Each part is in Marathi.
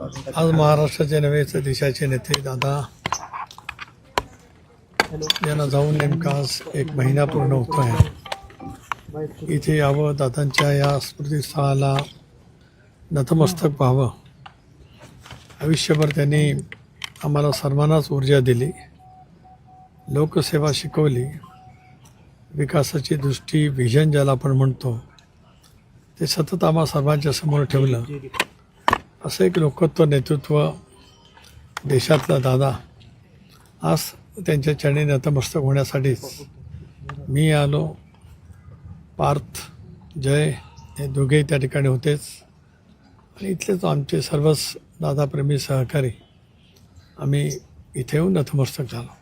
आज महाराष्ट्राचे नवे देशाचे नेते दादा यांना जाऊन नेमका आज एक महिना पूर्ण होतो आहे. इथे यावं, दादांच्या या स्मृतिस्थळाला नतमस्तक व्हावं. आयुष्यभर त्यांनी आम्हाला सर्वांनाच ऊर्जा दिली, लोकसेवा शिकवली, विकासाची दृष्टी, व्हिजन ज्याला आपण म्हणतो ते सतत आम्हा सर्वांच्या समोर ठेवलं. असं एक लोकत्व नेतृत्व देशातला दादा आज त्यांच्या चरणी नतमस्तक होण्यासाठीच मी आलो. पार्थ, जय हे दोघेही त्या ठिकाणी होतेच आणि इथलेच आमचे सर्वच दादाप्रेमी सहकारी आम्ही इथे येऊन नतमस्तक झालो.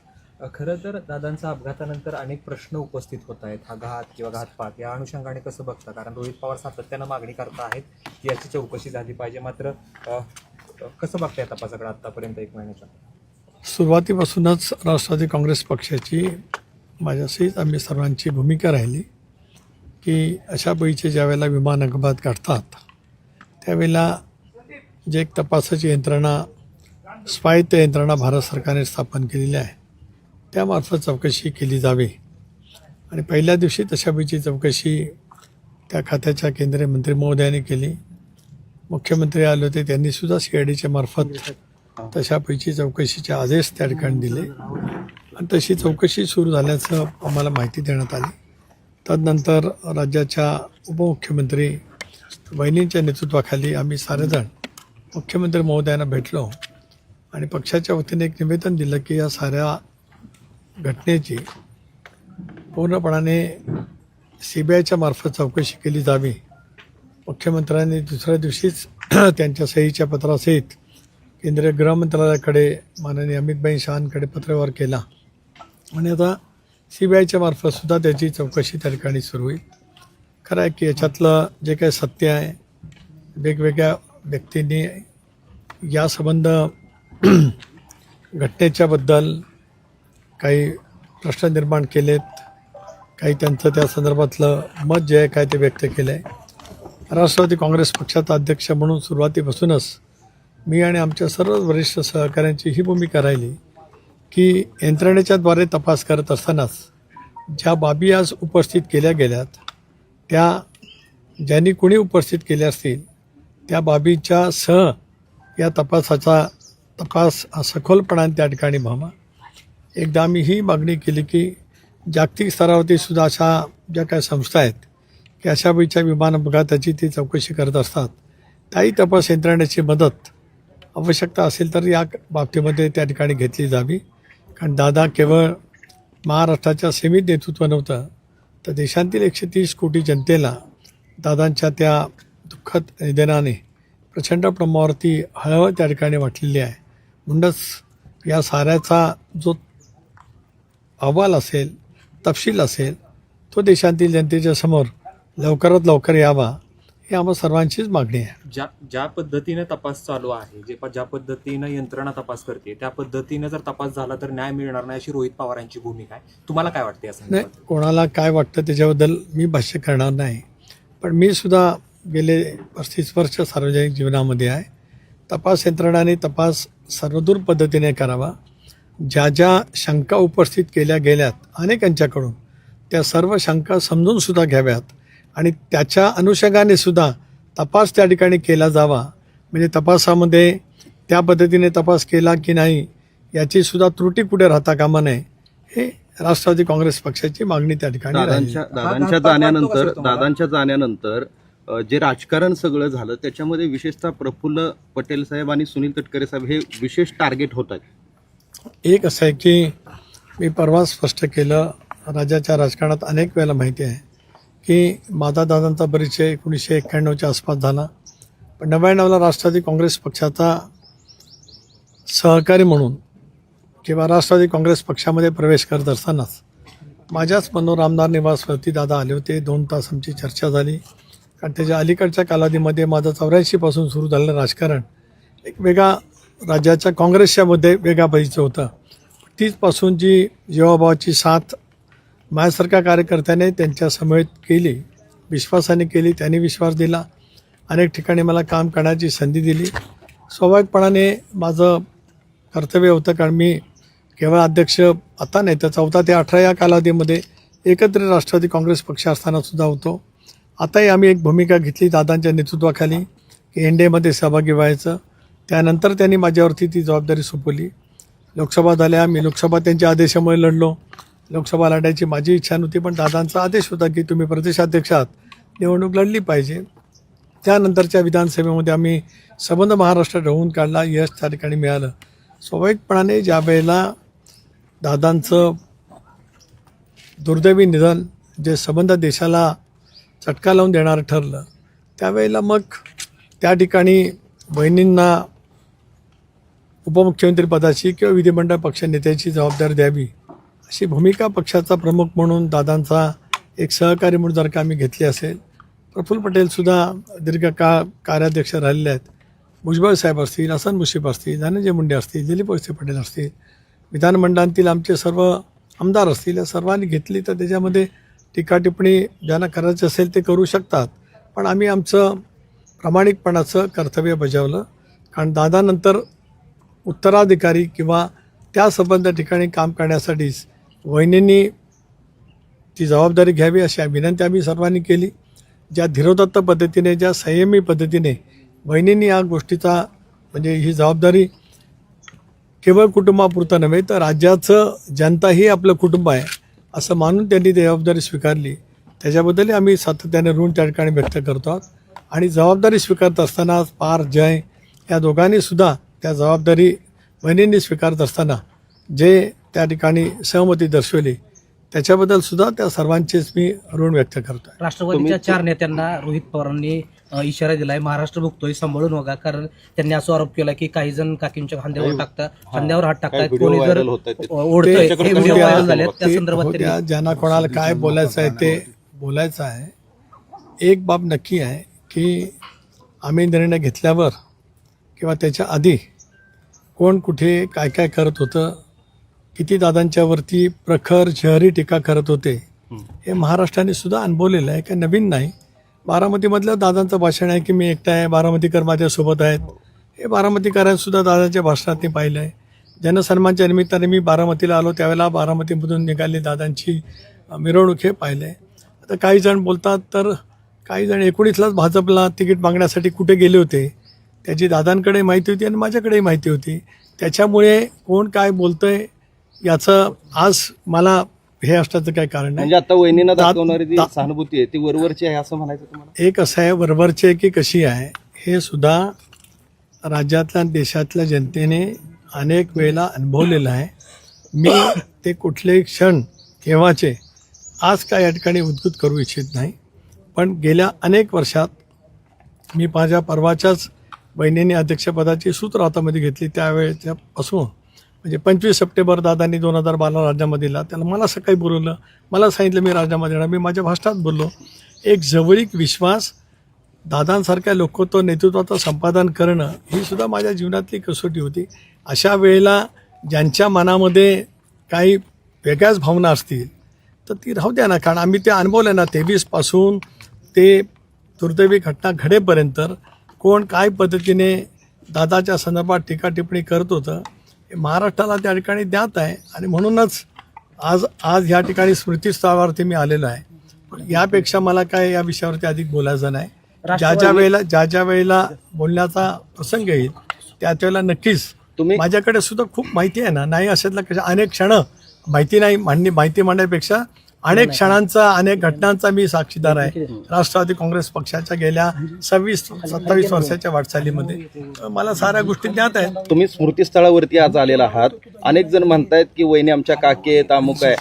खरं तर दादांच्या अपघातानंतर अनेक प्रश्न उपस्थित होत आहेत. हा घात किंवा घातपात या अनुषंगाने कसं बघता? कारण रोहित पवार सातत्यानं मागणी करत आहेत की याची चौकशी झाली पाहिजे, मात्र कसं बघताय तपासाकडे आत्तापर्यंत एक महिन्याच्या? सुरुवातीपासूनच राष्ट्रवादी काँग्रेस पक्षाची माझ्यासहित आम्ही सर्वांची भूमिका राहिली की अशा वेळीचे ज्यावेळेला विमान अपघात घडतात त्यावेळेला जे एक तपासाची यंत्रणा, स्वायत्त यंत्रणा भारत सरकारने स्थापन केलेली आहे त्यामार्फत चौकशी केली जावी. आणि पहिल्या दिवशी तशा वेळीची चौकशी त्या खात्याच्या केंद्रीय मंत्री महोदयांनी केली. मुख्यमंत्री आले होते, त्यांनीसुद्धा CIDच्या मार्फत तशा पैकी चौकशीचे आदेश त्या ठिकाणी दिले आणि तशी चौकशी सुरू झाल्याचं आम्हाला माहिती देण्यात आली. तदनंतर राज्याच्या उपमुख्यमंत्री वहिनींच्या नेतृत्वाखाली आम्ही सारेजण मुख्यमंत्री महोदयांना भेटलो आणि पक्षाच्या वतीने एक निवेदन दिलं की या साऱ्या घटनेची पूर्णपणाने CBIच्या मार्फत चौकशी केली जावी. मुख्यमंत्र्यांनी दुसऱ्या दिवशीच त्यांच्या सहीच्या पत्रासहित केंद्रीय गृहमंत्रालयाकडे माननीय अमित शहांकडे पत्रव्यवहार केला आणि आता CBIच्या मार्फतसुद्धा त्याची चौकशी त्या ठिकाणी सुरू होईल. खरं आहे की याच्यातलं जे काही सत्य आहे, वेगवेगळ्या व्यक्तींनी या संबंध घटनेच्याबद्दल काही प्रश्न निर्माण केलेत, काही त्यांचं त्या संदर्भातलं मत जे आहे काय ते व्यक्त केलं आहे. राष्ट्रवादी काँग्रेस पक्षाचा अध्यक्ष म्हणून सुरुवातीपासूनच मी आणि आमच्या सर्व वरिष्ठ सहकाऱ्यांची ही भूमिका राहिली की यंत्रणेच्याद्वारे तपास करत असतानाच ज्या बाबी आज उपस्थित केल्या गेल्यात त्या ज्यांनी कोणी उपस्थित केल्या असतील त्या बाबीच्या सह या तपासाचा तपास सखोलपणाने त्या ठिकाणी व्हावा. एकदा आम्ही ही मागणी केली की जागतिक स्तरावरती सुद्धा अशा ज्या काही संस्था आहेत की अशा वेळीच्या विमान अपघाताची ती चौकशी करत असतात, त्याही तपास यंत्रणेची मदत आवश्यकता असेल तर या बाबतीमध्ये त्या ठिकाणी घेतली जावी. कारण दादा केवळ महाराष्ट्राच्या सीमित नेतृत्व नव्हतं तर देशातील 130 कोटी जनतेला दादांच्या त्या दुःखद निधनाने प्रचंड प्रमाणावरती हळहळ त्या ठिकाणी वाटलेली आहे. म्हणूनच या साऱ्याचा जो अहवाल असेल, तपशील असेल, तो देशातील जनतेच्या समोर लवकरात लवकर यावा ही आम्हा सर्वांचीच मागणी आहे. ज्या पद्धतीने तपास चालू आहे, ज्या पद्धतीनं यंत्रणा तपास करते त्या पद्धतीनं जर तपास झाला तर न्याय मिळणार नाही अशी रोहित पवारांची भूमिका आहे. तुम्हाला काय वाटते? असं नाही, कोणाला काय वाटतं त्याच्याबद्दल मी भाष्य करणार नाही, पण मी सुद्धा गेले 35 वर्ष सार्वजनिक जीवनामध्ये आहे. तपास यंत्रणाने तपास सर्वदूर पद्धतीने करावा. ज्या ज्या शंका उपस्थित केल्या गेल्यात अनेकांच्याकडून त्या सर्व शंका समजून सुद्धा घ्याव्यात आणि त्याच्या अनुषंगाने सुद्धा तपास त्या ठिकाणी केला जावा. म्हणजे तपासामध्ये त्या पद्धतीने तपास केला की नाही याची सुद्धा त्रुटी कुठे राहता कामा नये हे राष्ट्रवादी काँग्रेस पक्षाची मागणी त्या ठिकाणी. दादांच्या जाण्यानंतर जे राजकारण सगळं झालं त्याच्यामध्ये विशेषतः प्रफुल्ल पटेल साहेब आणि सुनील तटकरे साहेब हे विशेष टार्गेट होत आहेत. एक असं आहे की मी परवा स्पष्ट केलं, राज्याच्या राजकारणात अनेक वेळेला माहिती आहे की माझा दादांचा परिचय 1991च्या आसपास झाला, पण 99ला राष्ट्रवादी काँग्रेस पक्षाचा सहकारी म्हणून किंवा राष्ट्रवादी काँग्रेस पक्षामध्ये प्रवेश करत असतानाच माझ्याच मनोहर आमदार निवासवरती दादा आले होते. 2 तास आमची चर्चा झाली. कारण त्याच्या अलीकडच्या कालावधीमध्ये माझं 84 पासून सुरू झालेलं राजकारण एक वेगळा राज्याच्या काँग्रेसच्या मध्ये वेगळा परिचय होता. तीचपासून जी जीवाभावाची साथ माझ्यासारख्या कार्यकर्त्याने त्यांच्या समवेत केली, विश्वासाने केली, त्यांनी विश्वास दिला, अनेक ठिकाणी मला काम करण्याची संधी दिली स्वाभाविकपणाने माझं कर्तव्य होतं, कारण मी केवळ अध्यक्ष आता नाही तर 14 ते 18 या कालावधीमध्ये एकत्रित राष्ट्रवादी काँग्रेस पक्ष असताना सुद्धा होतो. आताही आम्ही एक भूमिका घेतली दादांच्या नेतृत्वाखाली की एनडीएमध्ये सहभागी व्हायचं. त्यानंतर त्यांनी माझ्यावरती ती जबाबदारी सोपवली. लोकसभा झाल्या, मी लोकसभा त्यांच्या आदेशामुळे लढलो. लोकसभा लढायची माझी इच्छा नव्हती, पण दादांचा आदेश होता की तुम्ही प्रदेशाध्यक्ष आहात, निवडणूक लढली पाहिजे. त्यानंतरच्या विधानसभेमध्ये आम्ही संबंध महाराष्ट्र ढवळून काढला, यश त्या ठिकाणी मिळालं. स्वाभाविकपणाने ज्या वेळेला दादांचं दुर्दैवी निधन जे संबंध देशाला चटका लावून देणारं ठरलं, त्यावेळेला मग त्या ठिकाणी बहिणींना उपमुख्यमंत्रीपदाची किंवा विधिमंडळ पक्ष नेत्याची जबाबदारी द्यावी अशी भूमिका पक्षाचा प्रमुख म्हणून दादांचा एक सहकारी म्हणून जर का आम्ही घेतली असेल. प्रफुल्ल पटेलसुद्धा दीर्घकाळ कार्याध्यक्ष राहिलेले आहेत. भुजबळ साहेब असतील, हसन मुश्रीफ असतील, धनंजय मुंडे असतील, दिलीप वळसे पाटील असतील, विधानमंडळातील आमचे सर्व आमदार असतील, या सर्वांनी घेतली तर त्याच्यामध्ये टीका टिप्पणी ज्यांना करायचं असेल ते करू शकतात. पण आम्ही आमचं प्रामाणिकपणाचं कर्तव्य बजावलं, कारण दादानंतर उत्तराधिकारी किंवा त्या संबंध ठिकाणी काम करण्यासाठीच वहिनींनी ती जबाबदारी घ्यावी अशी विनंती आम्ही सर्वांनी केली. ज्या धीरोदत्त पद्धतीने, ज्या संयमी पद्धतीने वहिनींनी या गोष्टीचा म्हणजे ही जबाबदारी केवळ कुटुंबापुरतं नव्हे तर राज्याचं जनताही आपलं कुटुंब आहे असं मानून त्यांनी ती जबाबदारी स्वीकारली, त्याच्याबद्दलही आम्ही सातत्याने ऋण त्या ठिकाणी व्यक्त करतो आहोत. आणि जबाबदारी स्वीकारत असताना पार जय या दोघांनीसुद्धा त्या जबाबदारी बहिणींनी स्वीकारत असताना जे त्या ठिकाणी सहमती दर्शवली त्याच्याबद्दल सुद्धा त्या सर्वांचेच मी ऋण व्यक्त करतो आहे. राष्ट्रवादीच्या 4 नेत्यांना रोहित पवारांनी इशारा दिलाय, महाराष्ट्र बघतोय सांभाळून बघा, कारण त्यांनी असा आरोप केला की काही जण काकींच्या खांद्यावर हात टाकतात, कोणी जर ओढतोय, हे व्हिडिओ व्हायरल झाले. त्या संदर्भात त्या ज्यांना कोणाला काय बोलायचं आहे ते बोलायचं आहे. एक बाब नक्की आहे की आम्ही निर्णय घेतल्यावर किंवा त्याच्या आधी कोण कुठे काय काय करत होतं, किती दादांच्यावरती प्रखर शहरी टीका करत होते, हे महाराष्ट्राने सुद्धा अनुभवलेलं आहे, काही नवीन नाही. बारामतीमधलं दादांचं भाषण आहे की मी एकटा आहे, बारामतीकर माझ्यासोबत आहेत, हे बारामतीकरांसुद्धा दादांच्या भाषणात मी पाहिलं आहे. जनसन्मानच्या निमित्ताने मी बारामतीला आलो त्यावेळेला बारामतीमधून निघाली दादांची मिरवणूक हे पाहिलं आहे. आता काही जण बोलतात तर काही जण 19लाच भाजपला तिकीट मागण्यासाठी कुठे गेले होते त्याची दादांकडे माहिती होती आणि माझ्याकडेही माहिती होती. त्याच्यामुळे कोण काय बोलतंय याचं आज मला हे असण्याचं काही कारण नाही. म्हणजे आता वहिनींना दाखवणारी जी सहानुभूती आहे ती वरवरची आहे असं म्हणायचं तुम्हाला? एक असं आहे वरवरची की कशी आहे हे सुद्धा राज्यातल्या देशातल्या जनतेने अनेक वेळेला अनुभवलेलं आहे. मी ते कुठलेही क्षण केव्हाचे आज काय या ठिकाणी उद्घुत करू इच्छित नाही, पण गेल्या अनेक वर्षात मी माझ्या परवाच्याच बहिणींनी अध्यक्षपदाची सूत्र हातामध्ये घेतली त्यावेळेच्यापासून म्हणजे 25 सप्टेंबर दादांनी 2012 राजीनामा दिला. त्याला मला सकाळी बोलवलं, मला सांगितलं मी राजीनामा देणार. मी माझ्या भाषणात बोललो. एक जवळीक विश्वास दादांसारख्या लोकत्व नेतृत्वाचं संपादन करणं ही सुद्धा माझ्या जीवनातली कसोटी होती. अशा वेळेला ज्यांच्या मनामध्ये काही वेगळ्याच भावना असतील तर ती राहू द्या ना, कारण आम्ही ते अनुभवलं ना. 23पासून ते दुर्दैवी घटना घडेपर्यंत कोण काय पद्धतीने दादाच्या संदर्भात टीका टिप्पणी करत होतं हे महाराष्ट्राला त्या ठिकाणी ज्ञात आहे. आणि म्हणूनच आज ह्या ठिकाणी स्मृतीस्थळावरती मी आलेलो आहे. पण यापेक्षा मला काय या विषयावरती अधिक बोलायचं नाही. ज्या ज्या वेळेला बोलण्याचा प्रसंग येईल त्याच वेळेला नक्कीच माझ्याकडे सुद्धा खूप माहिती आहे ना. नाही अशातला कशा अनेक क्षण माहिती नाही माहिती मांडण्यापेक्षा अनेक क्षणांचा अनेक घटनांचा मी साक्षीदार आहे. राष्ट्रवादी काँग्रेस पक्षाच्या गेल्या 26-27 वर्षाच्या वाटचालीमध्ये मला साऱ्या गोष्टी ज्ञात आहेत. तुम्ही स्मृतीस्थळावरती आज आलेला आहात. अनेक जण म्हणतायत की वहिनी आमच्या काकी आहेत, अमुक आहे.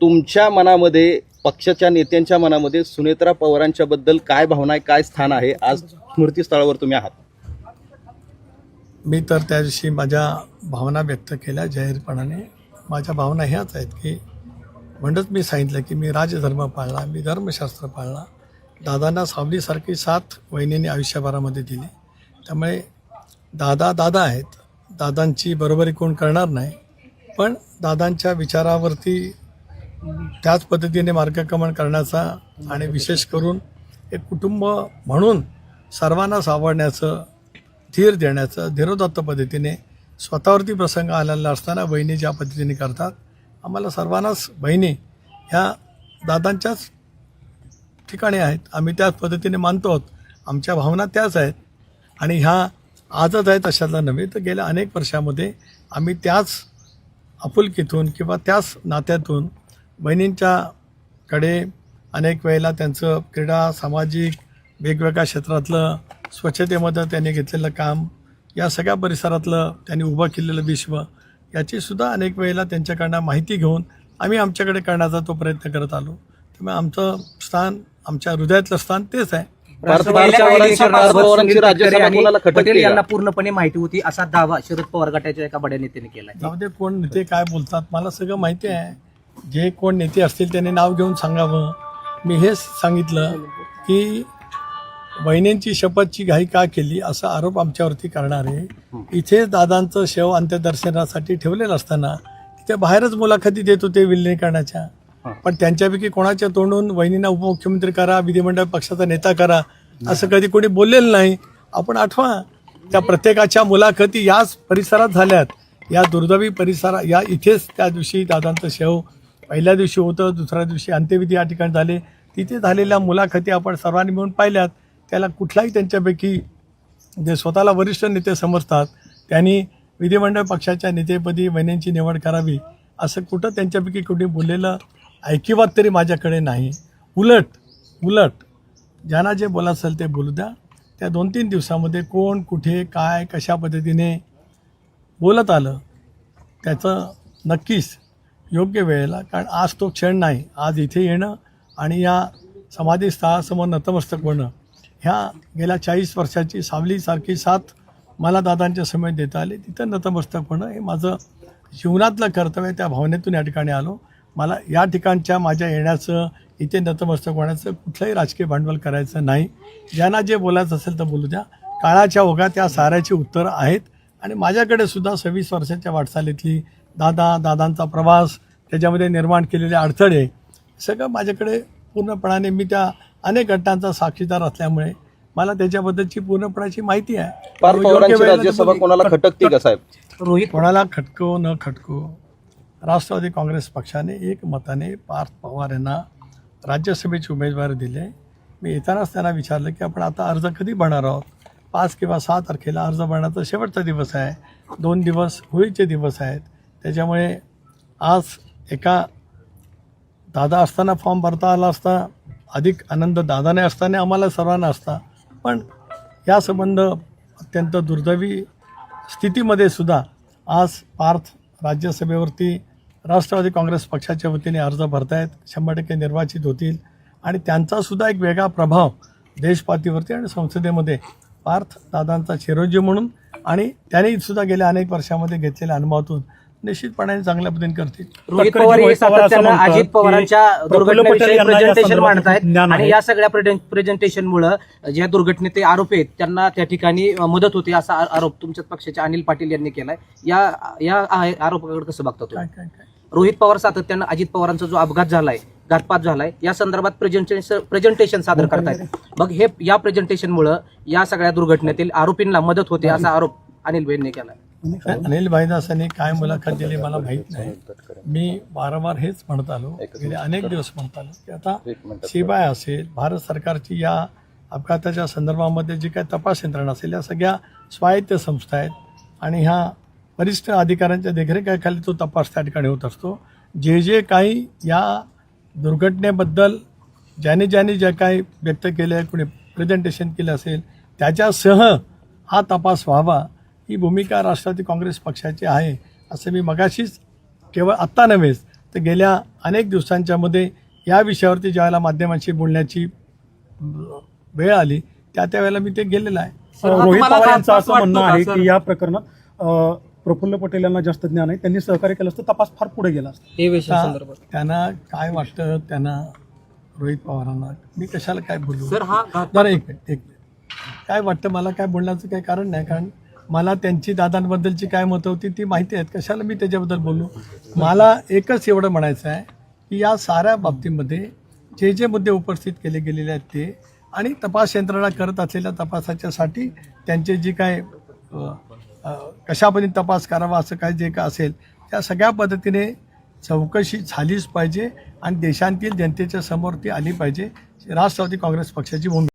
तुमच्या मनामध्ये, पक्षाच्या नेत्यांच्या मनामध्ये सुनेत्रा पवारांच्या बद्दल काय भावना आहे, काय स्थान आहे? आज स्मृतीस्थळावर तुम्ही आहात. मी तर त्या दिवशी माझ्या भावना व्यक्त केल्या जाहीरपणाने. माझ्या भावना ह्याच आहेत की म्हणूनच मी सांगितलं की मी राजधर्म पाळला, मी धर्मशास्त्र पाळला. दादांना सावलीसारखी साथ वहिनींनी आयुष्यभरामध्ये दिली. त्यामुळे दादा आहेत. दादांची बरोबरी कोण करणार नाही, पण दादांच्या विचारावरती त्याच पद्धतीने मार्गक्रमण करण्याचा आणि विशेष करून एक कुटुंब म्हणून सर्वांना सावरण्याचं धीर देण्याचं, धीरोदात्त पद्धतीने स्वतःवरती प्रसंग आलेला असताना बहिणी ज्या पद्धतीने करतात, आम्हाला सर्वांनाच बहिणी ह्या दादांच्याच ठिकाणी आहेत. आम्ही त्याच पद्धतीने मानतो आहोत. आमच्या भावना त्याच आहेत आणि ह्या आजच आहेत अशातला नव्हे, तर गेल्या अनेक वर्षामध्ये आम्ही त्याच आपुलकीतून किंवा त्याच नात्यातून बहिणींच्याकडे अनेक वेळेला त्यांचं क्रीडा, सामाजिक, वेगवेगळ्या क्षेत्रातलं, स्वच्छतेमध्ये त्यांनी घेतलेलं काम, या सगळ्या परिसरातलं त्यांनी उभं केलेलं विश्व, याचीसुद्धा अनेक वेळेला त्यांच्याकडनं माहिती घेऊन आम्ही आमच्याकडे करण्याचा तो प्रयत्न करत आलो. त्यामुळे आमचं स्थान, आमच्या हृदयातलं स्थान तेच आहे. पार्थ पवारांची राज्यसभा कोणाला खटकते पटेल का? यांना पूर्णपणे माहिती होती असा दावा शरद पवार गटाच्या एका बड्या नेत्याने केलाय. जाऊ दे, कोण नेते काय बोलतात मला सगळं माहिती आहे. जे कोण नेते असतील त्यांनी नाव घेऊन सांगावं. मी हेच सांगितलं की बहिणींची शपथची घाई का केली असा आरोप आमच्यावरती करणारे इथे दादांचं शव अंत्यदर्शनासाठी ठेवलेलं असताना तिथे बाहेरच मुलाखती देत होते विलिनीकरणाच्या. पण त्यांच्यापैकी कोणाच्या तोंडून वहिनींना उपमुख्यमंत्री करा, विधिमंडळ पक्षाचा नेता करा असं कधी कोणी बोललेलं नाही. आपण आठवा, त्या प्रत्येकाच्या मुलाखती याच परिसरात झाल्यात, या दुर्दैवी परिसरात, या इथेच त्या दिवशी दादांचं शव पहिल्या दिवशी होतं, दुसऱ्या दिवशी अंत्यविधी या ठिकाणी झाले. तिथे झालेल्या मुलाखती आपण सर्वांनी मिळून पाहिल्यात. त्याला कुठलाही त्यांच्यापैकी जे स्वतःला वरिष्ठ नेते समजतात त्यांनी विधिमंडळ पक्षाच्या नेतेपदी बहिणींची निवड करावी असं कुठं त्यांच्यापैकी कुठे बोललेलं ऐकिवात तरी माझ्याकडे नाही. उलट ज्यांना जे बोलायचं असेल ते बोलू द्या. त्या 2-3 दिवसामध्ये कोण कुठे काय कशा पद्धतीने बोलत आलं त्याचं नक्कीच योग्य वेळेला, कारण आज तो क्षण नाही. आज इथे येणं आणि या समाधीस्थळासमोर नतमस्तक होणं, ह्या गेल्या 40 वर्षाची सावलीसारखी साथ मला दादांच्या समोर देता आली. तिथं नतमस्तक होणं हे माझं जीवनातलं कर्तव्य. त्या भावनेतून या ठिकाणी आलो. मला या ठिकाणच्या माझ्या येण्याचं, इथे नतमस्तक होण्याचं कुठलंही राजकीय भांडवल करायचं नाही. ज्यांना जे बोलायचं असेल तर बोलू द्या. काळाच्या ओघात या साऱ्याची उत्तरं आहेत आणि माझ्याकडे सुद्धा 26 वर्षाच्या वाटचालीतली दादांचा प्रवास, त्याच्यामध्ये निर्माण केलेले अडथळे, सगळं माझ्याकडे पूर्णपणाने, मी त्या अनेक घटनांचा साक्षीदार असल्यामुळे मला त्याच्याबद्दलची पूर्णपणाची माहिती आहे. पार्थ पवारांची राज्यसभा कोणाला खटकते का साहेब? रोहित कोणाला खटको न खटको, राष्ट्रवादी काँग्रेस पक्षाने एक मताने पार्थ पवार यांना राज्यसभेची उमेदवारी दिली. मी येतानाच त्यांना विचारलं की आपण आता अर्ज कधी भरणार आहोत. 5 किंवा 6 तारखेला अर्ज भरण्याचा शेवटचा दिवस आहे. 2 दिवस होळीचे दिवस आहेत. त्याच्यामुळे आज एका दादा असताना फॉर्म भरता आला असता, अधिक आनंद दादाने असताना आम्हाला सर्वांना असता. पण या संबंध अत्यंत दुर्दैवी स्थितीमध्ये सुद्धा आज पार्थ राज्यसभेवरती राष्ट्रवादी काँग्रेस पक्षाच्या वतीने अर्ज भरतायत, 100% निर्वाचित होतील आणि त्यांचासुद्धा एक वेगळा प्रभाव देशपातळीवरती आणि संसदेमध्ये पार्थ दादांचा चिरंजीव म्हणून आणि त्यांनी सुद्धा गेल्या अनेक वर्षामध्ये घेतलेल्या अनुभवातून निश्चितपणे चांगल्या पद्धतीने करतील. रोहित पवार हे सातत्यानं अजित पवारांच्या दुर्घटनेविषयी प्रेझेंटेशन मांडतायत आणि या सगळ्या प्रेझेंटेशनमुळे ज्या दुर्घटनेत ते आरोप आहेत त्यांना त्या ठिकाणी मदत होते असा आरोप तुमच्याच पक्षाचे अनिल पाटील यांनी केलाय. या आरोपाकडे कसं बघता तुम्ही? काय रोहित पवार सातत्यानं अजित पवारांचा जो अपघात झालाय, घातपात झालाय, या संदर्भात प्रेझेंटेशन सादर करतायत. मग हे या प्रेझेंटेशनमुळे या सगळ्या दुर्घटनेतील आरोपींना मदत होते असा आरोप अनिल भाईंनी केलाय. अनिल भाईदासांनी काय मुलाखत दिली मला माहीत नाही. मी वारंवार हेच म्हणत आलो, गेले अनेक दिवस म्हणत आलो की आता सीबीआय असेल, भारत सरकारची या अपघाताच्या संदर्भामध्ये जी काय तपास यंत्रणा असेल, या सगळ्या स्वायत्त संस्था आहेत आणि ह्या वरिष्ठ अधिकाऱ्यांच्या देखरेखीखाली तो तपास त्या ठिकाणी होत असतो. जे काही या दुर्घटनेबद्दल ज्याने जे काही व्यक्त केलं आहे, कोणी प्रेझेंटेशन केलं असेल, त्याच्यासह हा तपास व्हावा ही भूमिका राष्ट्रवादी काँग्रेस पक्षाची आहे असं मी मगाशीच, केवळ आत्ता नव्हेच तर गेल्या अनेक दिवसांच्यामध्ये या विषयावरती ज्यावेळेला माध्यमांशी बोलण्याची वेळ आली त्यावेळेला मी ते गेलेलं आहे. रोहित पवार यांचं असं म्हणणं आहे की या प्रकरणात प्रफुल्ल पटेल यांना जास्त ज्ञान आहे, त्यांनी सहकार्य केलं असतं तपास फार पुढे गेला असता. त्यांना काय वाटतं, त्यांना रोहित पवारांना मी कशाला काय बोलू? सर हा बरं एक मिनिट काय वाटतं मला, काय बोलण्याचं काही कारण नाही, कारण मला त्यांची दादांबद्दलची काय मतं होती ती माहिती आहेत. कशाला मी त्याच्याबद्दल बोलू? मला एकच एवढं म्हणायचं आहे की या साऱ्या बाबतीमध्ये जे मुद्दे उपस्थित केले गेलेले आहेत ते आणि तपास यंत्रणा करत असलेल्या तपासाच्यासाठी त्यांचे जी काय कशा पद्धतीने तपास करावा असं काय जे का असेल त्या सगळ्या पद्धतीने चौकशी झालीच पाहिजे आणि देशांतील जनतेच्या समोर ती आली पाहिजे. राष्ट्रवादी काँग्रेस पक्षाची भूमिका